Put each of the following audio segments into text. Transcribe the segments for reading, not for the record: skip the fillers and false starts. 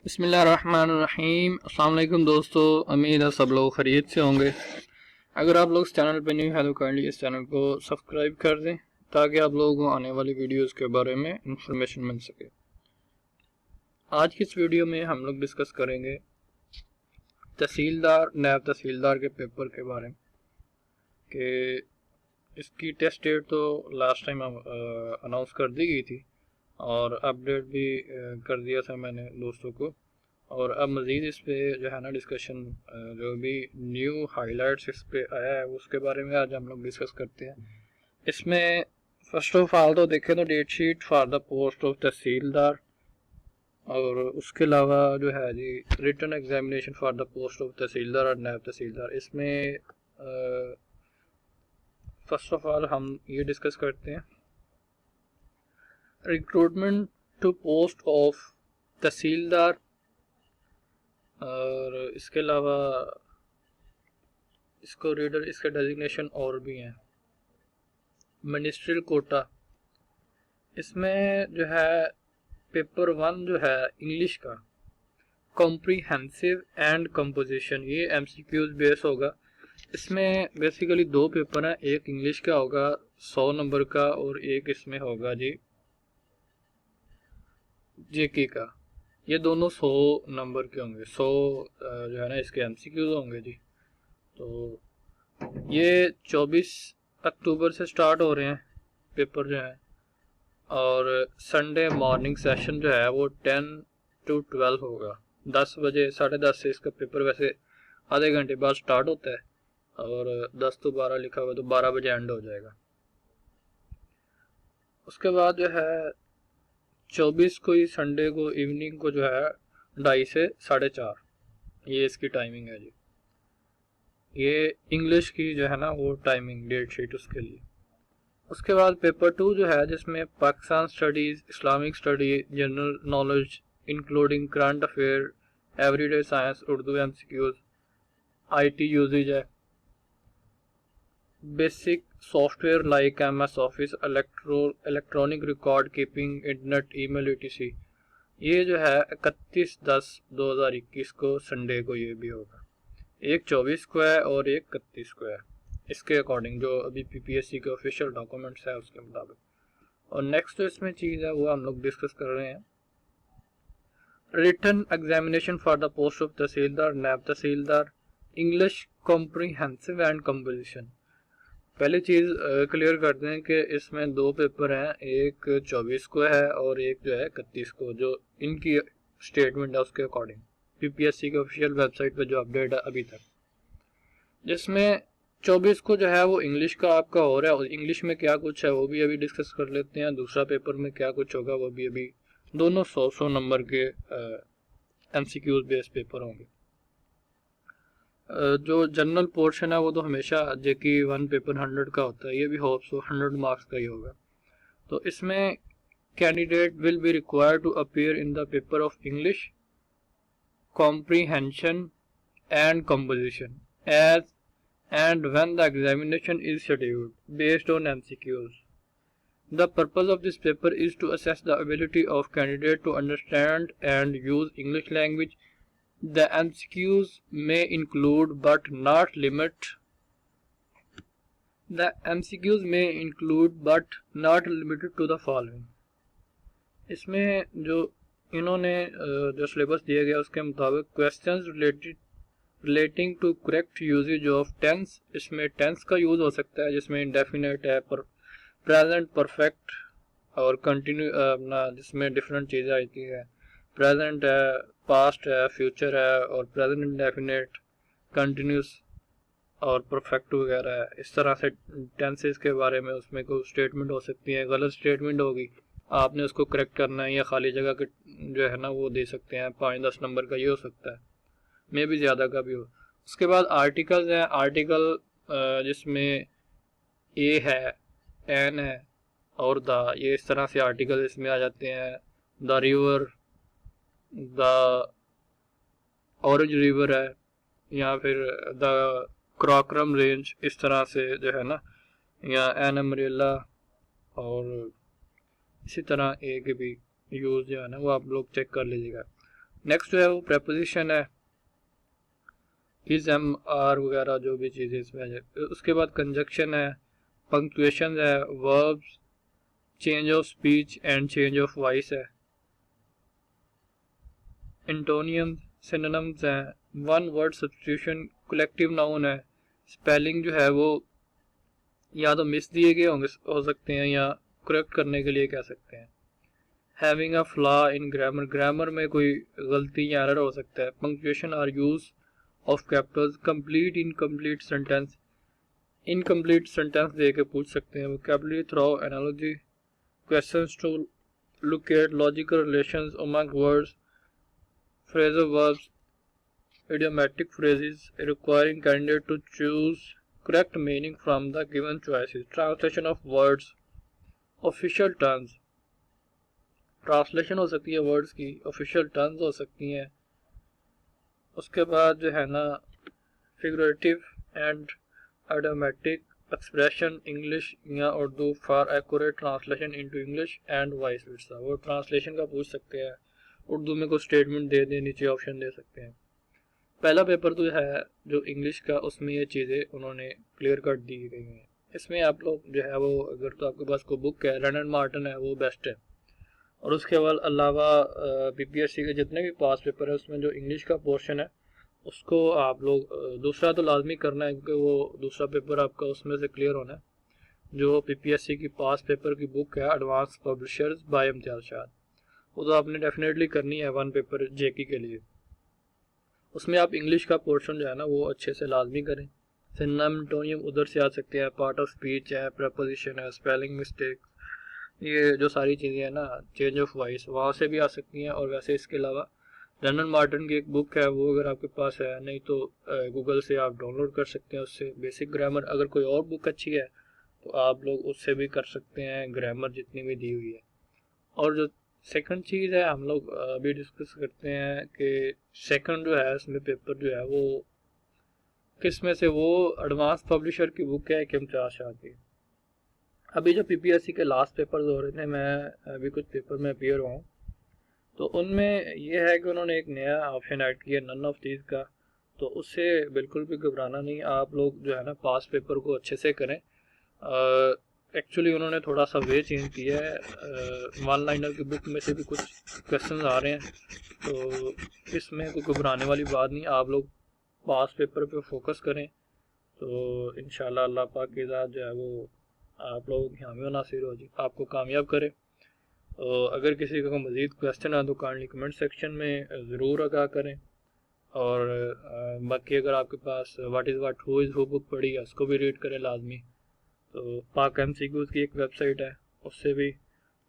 बिस्मिल्लाहिर्रहमानिर्रहीम। अस्सलाम वालेकुम दोस्तों, उम्मीद है सब लोग खैरियत से होंगे। अगर आप लोग इस चैनल पर न्यू हैं तो काइंडली इस चैनल को सब्सक्राइब कर दें ताकि आप लोगों को आने वाली वीडियोस के बारे में इंफॉर्मेशन मिल सके। आज की इस वीडियो में हम लोग डिस्कस करेंगे तहसीलदार नायब तहसीलदार के पेपर के बारे में कि इसकी टेस्ट डेट तो लास्ट टाइम अनाउंस कर दी गई थी और अपडेट भी कर दिया था मैंने दोस्तों को। और अब मज़ीद इस पे जो है ना डिस्कशन जो भी न्यू हाइलाइट्स इस पे आया है उसके बारे में आज हम लोग डिस्कस करते हैं। इसमें फर्स्ट ऑफ ऑल तो देखें तो date sheet for the post of tehsildar, और उसके अलावा जो है जी written examination for the post of tehsildar और नायब तहसीलदार। इसमें फर्स्ट ऑफ ऑल हम ये डिस्कस करते हैं recruitment to post of tehsildar, और इसके अलावा इसको रीडर इसके डेजिग्नेशन और भी हैं। मिनिस्ट्रियल कोटा, इसमें जो है पेपर 1 जो है इंग्लिश का कॉम्प्रिहेंसिव एंड कंपोजिशन, ये एमसीक्यूज बेस होगा। इसमें बेसिकली दो पेपर हैं, एक इंग्लिश का होगा 100 नंबर का और एक इसमें होगा जी जेके का। ये दोनों 100 नंबर के होंगे, 100 जो है ना इसके एमसीक्यूज होंगे जी। तो ये 24 अक्टूबर से स्टार्ट हो रहे हैं पेपर जो है, और संडे मॉर्निंग सेशन जो है वो 10 to 12 होगा। 10 बजे 10:30 से इसका पेपर वैसे आधे घंटे बाद स्टार्ट होता है, और 10 to 12 लिखा हुआ तो 12 बजे एंड हो जाएगा। उसके बाद जो है 24 को ही संडे को इवनिंग को जो है 2:30 से 4:30 ये इसकी टाइमिंग है जी। ये इंग्लिश की जो है ना वो टाइमिंग डेट शीट उसके लिए। उसके बाद पेपर 2 जो है जिसमें Pakistan studies, Islamic study, general knowledge including current affair, everyday science, Urdu MCQs, IT uses है, basic software like MS Office, electronic record keeping, internet, email, ETC. ये जो है 31/10/2021 को संडे को ये भी होगा। एक 24 को है और एक 31 को है, इसके अकॉर्डिंग जो अभी पीपीएससी के ऑफिशियल डॉक्यूमेंट्स है उसके मुताबिक। और नेक्स्ट जो इसमें चीज़ है वो हम लोग डिस्कस कर रहे हैं written examination for the post of tehsildar, naib tehsildar, English comprehensive and composition. पहली चीज़ क्लियर करते हैं कि इसमें दो पेपर हैं, एक 24 को है और एक जो है 31 को, जो इनकी स्टेटमेंट है उसके अकॉर्डिंग पीपीएससी के ऑफिशियल वेबसाइट पर जो अपडेट है अभी तक। जिसमें 24 को जो है वो इंग्लिश का आपका हो रहा है, और इंग्लिश में क्या कुछ है वो भी अभी डिस्कस कर लेते हैं। दूसरा पेपर में क्या कुछ होगा वो भी अभी, दोनों 100 नंबर के एमसीक्यूज बेस्ड पेपर होंगे। जो जनरल पोर्शन है वो तो हमेशा जेकी 1 पेपर 100 का होता है, ये भी होप सो 100 मार्क्स का ही होगा। तो इसमें candidate will be required to appear in the paper of English comprehension and composition as and when the examination is scheduled based on MCQs. The purpose of this paper is to assess the ability of candidate to understand and use English language. The MCQs may include but not limited to the following. इसमें जो इन्होंने जो syllabus दिया गया उसके मुताबिक questions relating to correct usages of tense, इसमें tense का यूज़ हो सकता है जिसमें इंडेफिनेट है, पर प्रेजेंट परफेक्ट और कंटिन्यू अपना जिसमें डिफरेंट चीज़ें आती है, प्रेजेंट है, पास्ट है, फ्यूचर है, और प्रेजेंट इंडेफिनेट, कंटिन्यूस और परफेक्ट वगैरह है। इस तरह से टेंसेस के बारे में उसमें कोई स्टेटमेंट हो सकती है, गलत स्टेटमेंट होगी आपने उसको करेक्ट करना है, या खाली जगह के जो है ना वो दे सकते हैं 5-10 नंबर का, ये हो सकता है, में भी ज़्यादा का भी हो। उसके बाद आर्टिकल्स हैं, आर्टिकल जिसमें ए है, एन है और द, ये इस तरह से आर्टिकल इसमें आ जाते हैं। The river, the orange river है, या फिर द क्रॉकरम रेंज, इस तरह से जो है ना, या एन अम्ब्रेला, और इसी तरह ए के भी यूज़ जो है ना वो आप लोग चेक कर लीजिएगा। नेक्स्ट जो है वो प्रेपोजिशन है, इज, एम, आर वगैरह जो भी चीज़ें इसमें है। उसके बाद कंजक्शन है, पंक्चुएशन है, verbs, change of speech and change of voice है, एंटोनियम, सिनोनिम्स हैं, one word substitution, collective noun है, स्पेलिंग जो है वो या तो मिस दिए गए होंगे हो सकते हैं या करेक्ट करने के लिए कह सकते हैं। Having a flaw in grammar, grammar में कोई गलती या एरर हो सकता है। Punctuation or use of capitals, complete incomplete sentence, incomplete sentence दे के पूछ सकते हैं। Vocabulary through analogy, questions to look at logical relations among words, phrasal verbs, idiomatic phrases requiring candidate to choose correct meaning from the given choices, translation of words, official terms, translation हो सकती है words की, official terms हो सकती हैं। उसके बाद जो है ना figurative and idiomatic expression, English या Urdu for accurate translation into English and vice versa, वो ट्रांसलेशन का पूछ सकते हैं, उर्दू में कोई स्टेटमेंट दे दें, नीचे ऑप्शन दे सकते हैं। पहला पेपर तो है जो इंग्लिश का, उसमें ये चीज़ें उन्होंने क्लियर कट दी गई हैं। इसमें आप लोग जो है वो, अगर तो आपके पास कोई बुक है, रन एंड मार्टिन है, वो बेस्ट है। और उसके अलावा बीपीएससी के जितने भी पास पेपर है उसमें जो इंग्लिश का पोर्शन है उसको आप लोग दूसरा तो लाजमी करना है, क्योंकि वो दूसरा पेपर आपका उसमें से क्लियर होना है। जो बीपीएससी की पास पेपर की बुक है एडवांस पब्लिशर्स बाय इम्तियाज शाद, वो तो आपने डेफिनेटली करनी है वन पेपर जेकी के लिए। उसमें आप इंग्लिश का पोर्शन जो है ना वो अच्छे से लाजमी करें। सिनोनिम, एंटोनियम उधर से आ सकते हैं, पार्ट ऑफ स्पीच है, प्रपोजिशन है, स्पेलिंग मिस्टेक, ये जो सारी चीज़ें हैं ना, चेंज ऑफ वॉइस वहाँ से भी आ सकती हैं। और वैसे इसके अलावा रन एंड मार्टिन की एक बुक है, वो अगर आपके पास है, नहीं तो गूगल से आप डाउनलोड कर सकते हैं उससे बेसिक ग्रामर। अगर कोई और बुक अच्छी है तो आप लोग उससे भी कर सकते हैं, ग्रामर जितनी भी दी हुई है। और जो सेकंड चीज़ है, हम लोग अभी डिस्कस करते हैं कि सेकंड जो है इसमें पेपर जो है वो किस में से, वो एडवांस पब्लिशर की बुक है इम्तियाज शाह की। अभी जो पीपीएससी के लास्ट पेपर हो रहे थे, मैं अभी कुछ पेपर में अपियर हुआ हूँ, तो उनमें ये है कि उन्होंने एक नया ऑप्शन ऐड किया नन ऑफ दीज का, तो उससे बिल्कुल भी घबराना नहीं। आप लोग जो है ना पास पेपर को अच्छे से करें। एक्चुअली उन्होंने थोड़ा सा वे चेंज किया है, वन लाइनर की बुक में से भी कुछ क्वेश्चंस आ रहे हैं, तो इसमें कोई घबराने वाली बात नहीं। आप लोग पास पेपर पे फोकस करें तो इंशाल्लाह अल्लाह पाक की ज़ात जो है वो आप लोगों की हामी व नासिर हो जी, आपको कामयाब करे। तो अगर किसी का मज़ीद क्वेश्चन है तो काइंडली कमेंट सेक्शन में ज़रूर आगाह करें। और बाकी अगर आपके पास what is what who is who book पढ़ी है उसको भी रीड करें लाजमी। तो पाक एमसीक्यूज़ की एक वेबसाइट है, उससे भी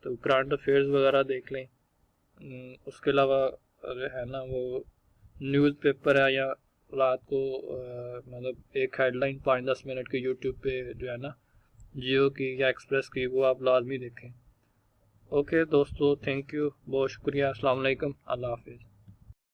तो करंट अफेयर्स वगैरह देख लें। उसके अलावा जो है ना वो न्यूज़ पेपर है, या रात को मतलब एक हेडलाइन 5-10 मिनट की यूट्यूब पे जो है ना जियो की या एक्सप्रेस की, वो आप लाजमी देखें। ओके दोस्तों, थैंक यू, बहुत शुक्रिया, अस्सलाम वालेकुम, अल्लाह हाफिज़।